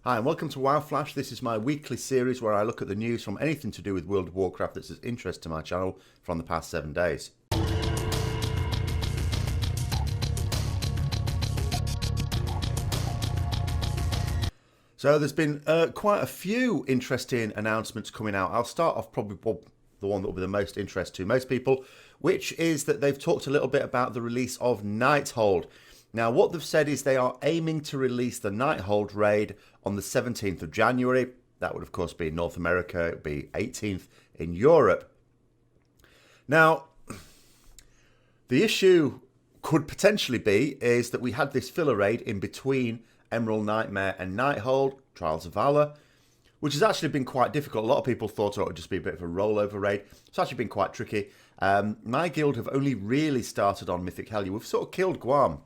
Hi and welcome to WoW Flash. This is my weekly series where I look at the news from anything to do with World of Warcraft that's of interest to my channel from the past 7 days. So there's been quite a few interesting announcements coming out. I'll start off probably the one that will be the most interest to most people, which is that they've talked a little bit about the release of Nighthold. Now, what they've said is they are aiming to release the Nighthold raid on the 17th of January. That would, of course, be in North America. It would be 18th in Europe. Now, the issue could potentially be is that we had this filler raid in between Emerald Nightmare and Nighthold, Trials of Valor, which has actually been quite difficult. A lot of people thought it would just be a bit of a rollover raid. It's actually been quite tricky. My guild have only really started on Mythic Hellion. We've sort of killed Guam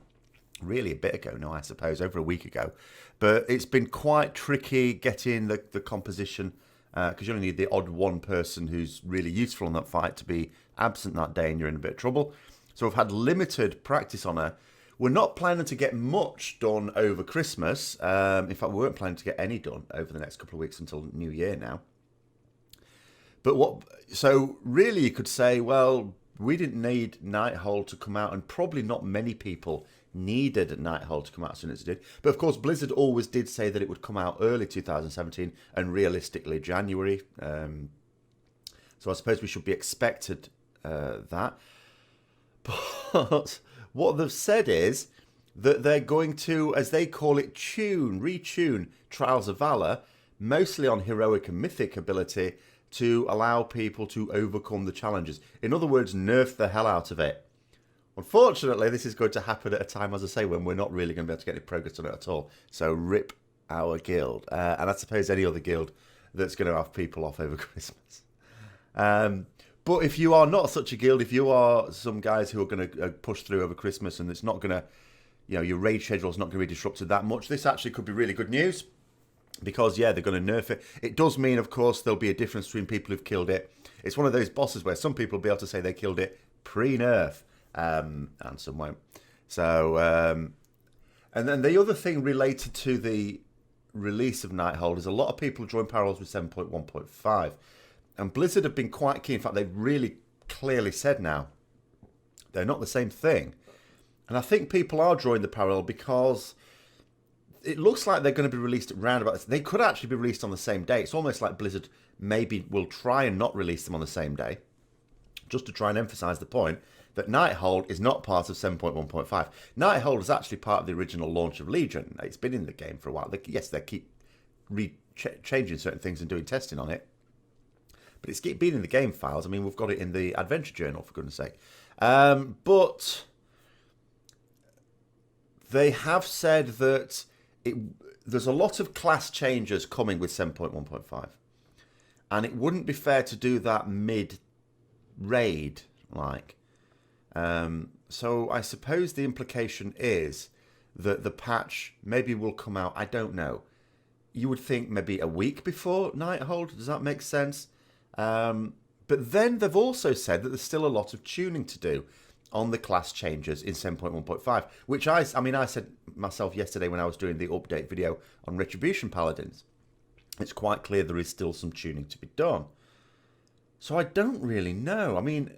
really a bit ago now, I suppose, over a week ago. But it's been quite tricky getting the composition, because you only need the odd one person who's really useful in that fight to be absent that day and you're in a bit of trouble. So we've had limited practice on her. We're not planning to get much done over Christmas. In fact, we weren't planning to get any done over the next couple of weeks until New Year now. But so really you could say, well, we didn't need Nighthold to come out, and probably not many people needed Nighthold to come out as soon as it did. But of course, Blizzard always did say that it would come out early 2017 and realistically January. So I suppose we should be expected that. But what they've said is that they're going to, as they call it, retune Trials of Valor, mostly on heroic and mythic ability, to allow people to overcome the challenges. In other words, nerf the hell out of it. Unfortunately, this is going to happen at a time, as I say, when we're not really going to be able to get any progress on it at all. So rip our guild. And I suppose any other guild that's going to have people off over Christmas. But if you are not such a guild, if you are some guys who are going to push through over Christmas and it's not going to, your raid schedule is not going to be disrupted that much, this actually could be really good news. Because, yeah, they're going to nerf it. It does mean, of course, there'll be a difference between people who've killed it. It's one of those bosses where some people will be able to say they killed it pre-nerf. And some won't. So, and then the other thing related to the release of Nighthold is a lot of people join parallels with 7.1.5. And Blizzard have been quite keen. In fact, they've really clearly said now they're not the same thing. And I think people are drawing the parallel because it looks like they're going to be released at Roundup. They could actually be released on the same day. It's almost like Blizzard maybe will try and not release them on the same day, just to try and emphasize the point that Nighthold is not part of 7.1.5. Nighthold is actually part of the original launch of Legion. It's been in the game for a while. They keep changing certain things and doing testing on it. But it's been in the game files. I mean, we've got it in the Adventure Journal, for goodness sake. But they have said that there's a lot of class changes coming with 7.1.5. And it wouldn't be fair to do that mid-raid, like. So I suppose the implication is that the patch maybe will come out, I don't know. You would think maybe a week before Nighthold. Does that make sense? But then they've also said that there's still a lot of tuning to do on the class changes in 7.1.5, which I said myself yesterday when I was doing the update video on Retribution Paladins. It's quite clear there is still some tuning to be done. So I don't really know. I mean,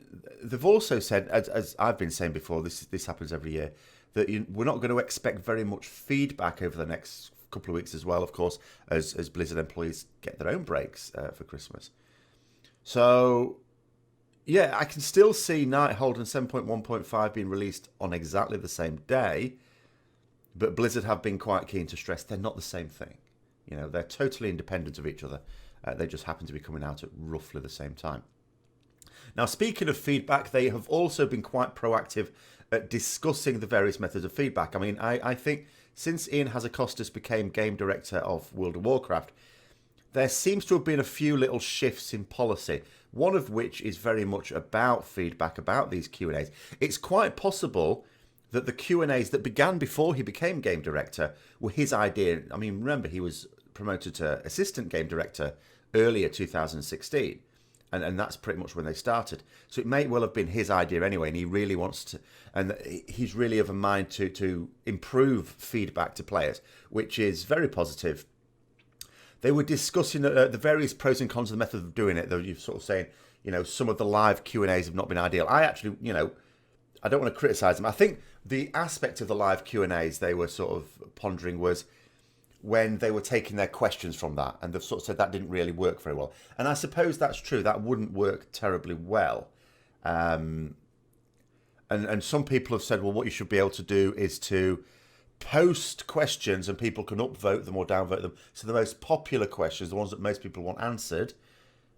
they've also said, as I've been saying before, this happens every year, that we're not going to expect very much feedback over the next couple of weeks as well, of course, as Blizzard employees get their own breaks for Christmas. So, yeah, I can still see Nighthold and 7.1.5 being released on exactly the same day, but Blizzard have been quite keen to stress they're not the same thing. They're totally independent of each other. They just happen to be coming out at roughly the same time. Now, speaking of feedback, they have also been quite proactive at discussing the various methods of feedback. I mean, I think since Ian Hazacostas became game director of World of Warcraft, there seems to have been a few little shifts in policy, one of which is very much about feedback about these Q&As. It's quite possible that the Q&As that began before he became game director were his idea. I mean, remember, he was promoted to assistant game director earlier 2016, and that's pretty much when they started. So it may well have been his idea anyway, and he really wants to, and he's really of a mind to improve feedback to players, which is very positive. they were discussing the various pros and cons of the method of doing it. Though you're sort of saying, some of the live Q&As have not been ideal. I actually, I don't want to criticise them. I think the aspect of the live Q&As they were sort of pondering was when they were taking their questions from that, and they've sort of said that didn't really work very well. And I suppose that's true. That wouldn't work terribly well. And some people have said, well, what you should be able to do is to post questions and people can upvote them or downvote them. So the most popular questions, the ones that most people want answered,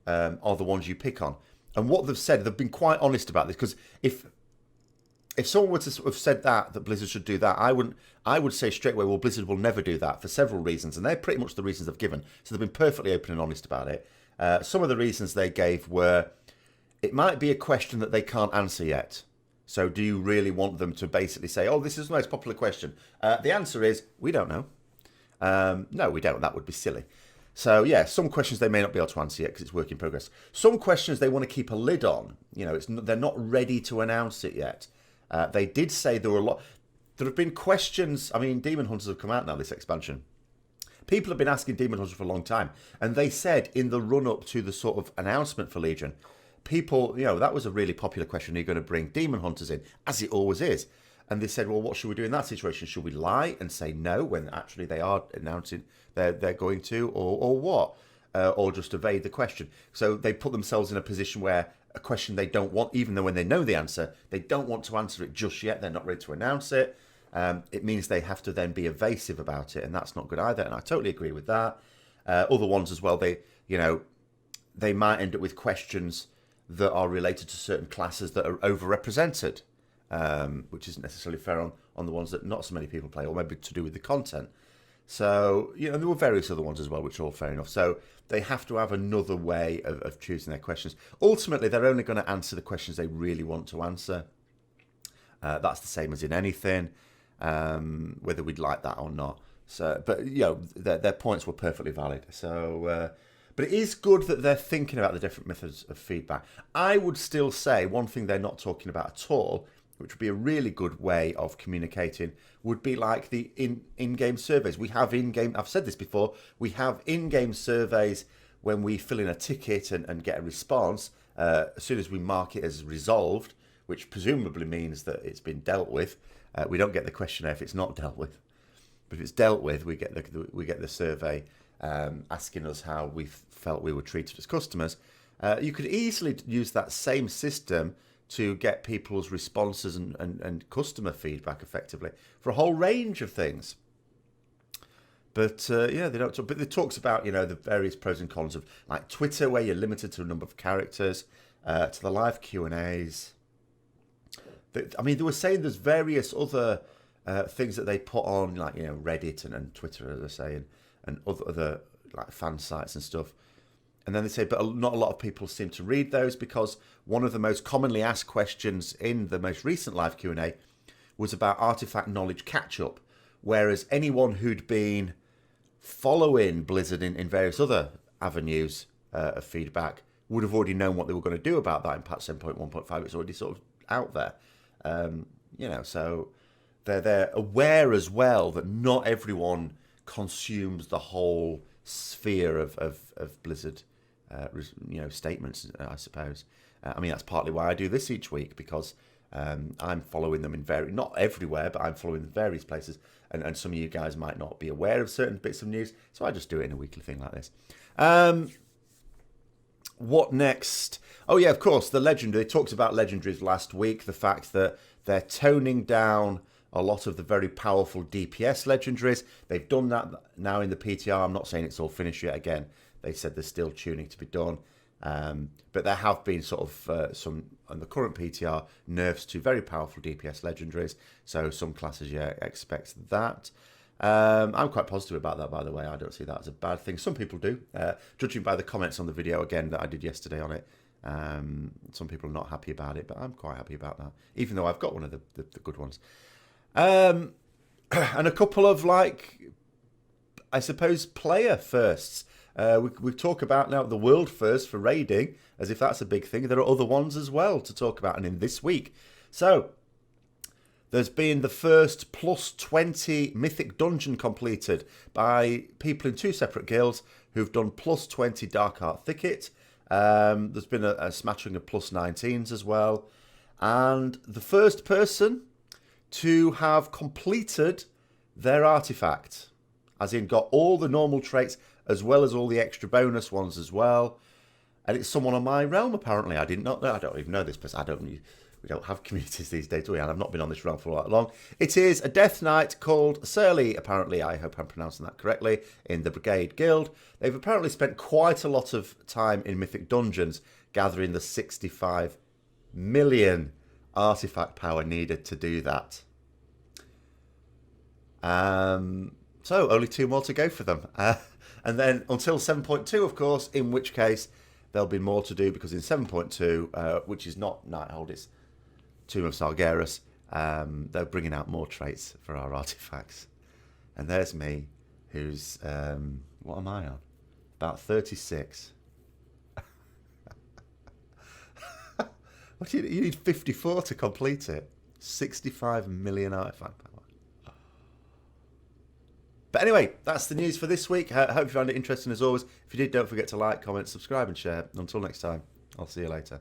are the ones you pick on. And what they've said, they've been quite honest about this, because if someone were to sort of said that Blizzard should do that, I would say straight away, well, Blizzard will never do that for several reasons, and they're pretty much the reasons they've given. So they've been perfectly open and honest about it. Some of the reasons they gave were, it might be a question that they can't answer yet. So do you really want them to basically say, oh, this is the most popular question? The answer is, we don't know. No, we don't. That would be silly. So, yeah, some questions they may not be able to answer yet because it's work in progress. Some questions they want to keep a lid on. They're not ready to announce it yet. They did say there have been questions. I mean, Demon Hunters have come out now, this expansion. People have been asking Demon Hunters for a long time. And they said in the run-up to the sort of announcement for Legion, people, that was a really popular question. Are you going to bring Demon Hunters in? As it always is. And they said, well, what should we do in that situation? Should we lie and say no when actually they are announcing they're going to, or what? Or just evade the question? So they put themselves in a position where a question they don't want, even though when they know the answer, they don't want to answer it just yet. They're not ready to announce it. It means they have to then be evasive about it, and that's not good either. And I totally agree with that. Other ones as well, they might end up with questions that are related to certain classes that are overrepresented, which isn't necessarily fair on the ones that not so many people play, or maybe to do with the content. So, there were various other ones as well, which are all fair enough. So they have to have another way of choosing their questions. Ultimately, they're only going to answer the questions they really want to answer. That's the same as in anything, whether we'd like that or not. So, but, their points were perfectly valid. So, but it is good that they're thinking about the different methods of feedback. I would still say one thing they're not talking about at all, which would be a really good way of communicating, would be like the in-game surveys. We have in-game, I've said this before, we have in-game surveys when we fill in a ticket and get a response. As soon as we mark it as resolved, which presumably means that it's been dealt with, we don't get the questionnaire if it's not dealt with. But if it's dealt with, we get the survey asking us how we felt we were treated as customers. You could easily use that same system to get people's responses and customer feedback effectively for a whole range of things. But they don't talk. But it talks about the various pros and cons of like Twitter, where you're limited to a number of characters, to the live Q&As. I mean, they were saying there's various other things that they put on, like Reddit and Twitter, as I say, and other like fan sites and stuff. And then they say, but not a lot of people seem to read those, because one of the most commonly asked questions in the most recent live Q&A was about artifact knowledge catch-up, whereas anyone who'd been following Blizzard in various other avenues of feedback would have already known what they were going to do about that in patch 7.1.5. It's already sort of out there. So they're aware as well that not everyone consumes the whole sphere of Blizzard statements, I suppose. I mean, that's partly why I do this each week, because I'm following them in not everywhere, but I'm following them in various places, and some of you guys might not be aware of certain bits of news, so I just do it in a weekly thing like this. What next? Oh yeah, of course, the legendary. They talked about legendaries last week, the fact that they're toning down a lot of the very powerful DPS legendaries. They've done that now in the PTR. I'm not saying it's all finished yet. Again, they said there's still tuning to be done. But there have been sort of some, on the current PTR, nerfs to very powerful DPS legendaries. So some classes, expect that. I'm quite positive about that, by the way. I don't see that as a bad thing. Some people do. Judging by the comments on the video, again, that I did yesterday on it, some people are not happy about it, but I'm quite happy about that, even though I've got one of the good ones. And a couple of, I suppose, player firsts. We talk about now the world first for raiding, as if that's a big thing. There are other ones as well to talk about, and in this week. So, There's been the first plus 20 mythic dungeon completed by people in 2 separate guilds who've done plus 20 Dark Art Thicket. There's been a smattering of plus 19s as well. And the first person to have completed their artifact, as in got all the normal traits as well as all the extra bonus ones as well. And it's someone on my realm, apparently. I didn't know. I don't even know this person. We don't have communities these days, do we? And I've not been on this realm for that long. It is a Death Knight called Surly, apparently. I hope I'm pronouncing that correctly, in the Brigade Guild. They've apparently spent quite a lot of time in Mythic Dungeons gathering the 65 million artifact power needed to do that. So, only 2 more to go for them. And then until 7.2, of course, in which case there'll be more to do, because in 7.2, which is not Nighthold, it's Tomb of Sargeras, they're bringing out more traits for our artifacts. And there's me, who's, what am I on? About 36. What do you need 54 to complete it. 65 million artifact power. But anyway, that's the news for this week. I hope you found it interesting as always. If you did, don't forget to like, comment, subscribe and share. Until next time, I'll see you later.